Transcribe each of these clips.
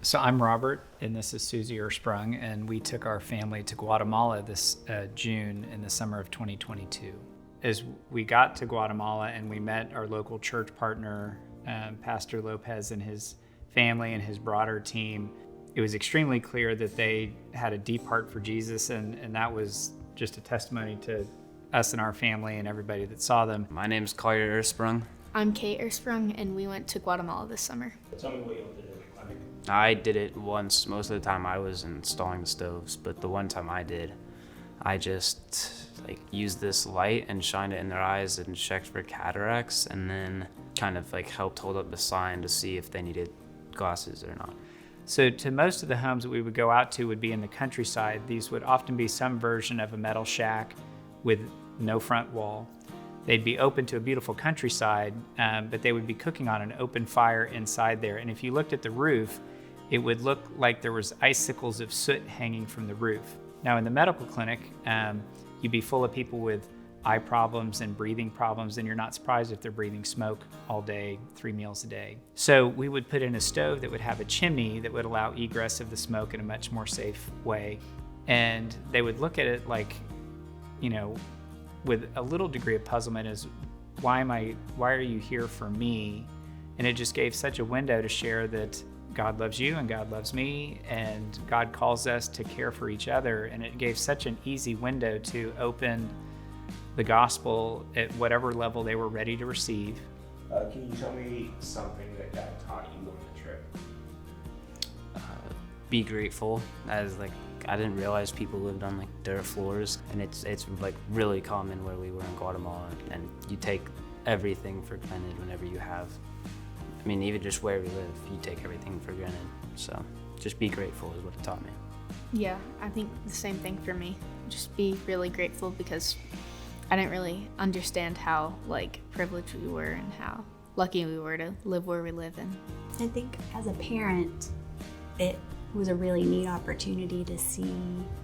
So I'm Robert, and this is Susie Ersprung, and we took our family to Guatemala this June in the summer of 2022. As we got to Guatemala and we met our local church partner, Pastor Lopez and his family and his broader team, it was extremely clear that they had a deep heart for Jesus, and that was just a testimony to us and our family and everybody that saw them. My name's Collier Ersprung. I'm Kate Ersprung, and we went to Guatemala this summer. Tell me what you want to do. I did it once. Most of the time I was installing the stoves, but the one time I did, I just used this light and shined it in their eyes and checked for cataracts, and then kind of helped hold up the sign to see if they needed glasses or not. So to most of the homes that we would go out to would be in the countryside. These would often be some version of a metal shack with no front wall. They'd be open to a beautiful countryside, but they would be cooking on an open fire inside there. And if you looked at the roof, it would look like there was icicles of soot hanging from the roof. Now in the medical clinic, you'd be full of people with eye problems and breathing problems, and you're not surprised if they're breathing smoke all day, 3 meals a day. So we would put in a stove that would have a chimney that would allow egress of the smoke in a much more safe way. And they would look at it with a little degree of puzzlement as, why are you here for me? And it just gave such a window to share that God loves you and God loves me, and God calls us to care for each other. And it gave such an easy window to open the gospel at whatever level they were ready to receive. Can you tell me something that God taught you on the trip? Be grateful, as I didn't realize people lived on dirt floors, and it's really common where we were in Guatemala, and you take everything for granted whenever you have. I mean, even just where we live, you take everything for granted. So just be grateful is what it taught me. Yeah, I think the same thing for me. Just be really grateful, because I didn't really understand how privileged we were and how lucky we were to live where we live in. I think as a parent, it was a really neat opportunity to see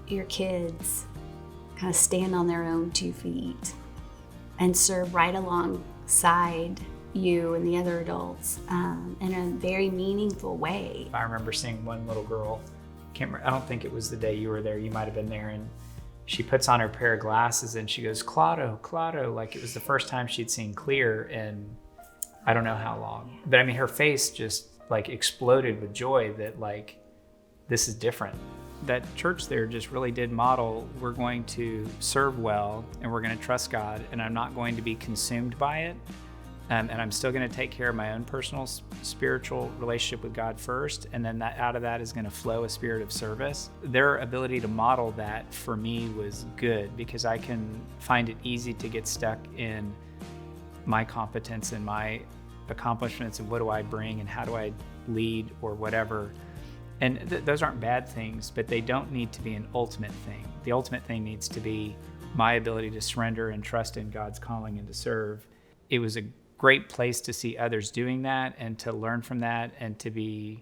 your kids kind of stand on their own 2 feet and serve right alongside you and the other adults in a very meaningful way. I remember seeing one little girl, I don't think it was the day you were there, you might have been there, and she puts on her pair of glasses and she goes, Claudio, like it was the first time she'd seen clear in I don't know how long. But I mean, her face just exploded with joy that this is different. That church there just really did model, we're going to serve well and we're going to trust God, and I'm not going to be consumed by it. And I'm still going to take care of my own personal spiritual relationship with God first, and then out of that is going to flow a spirit of service. Their ability to model that for me was good, because I can find it easy to get stuck in my competence and my accomplishments and what do I bring and how do I lead or whatever. And those aren't bad things, but they don't need to be an ultimate thing. The ultimate thing needs to be my ability to surrender and trust in God's calling and to serve. It was a great place to see others doing that and to learn from that, and to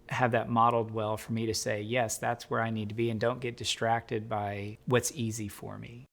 have that modeled well for me to say, yes, that's where I need to be, and don't get distracted by what's easy for me.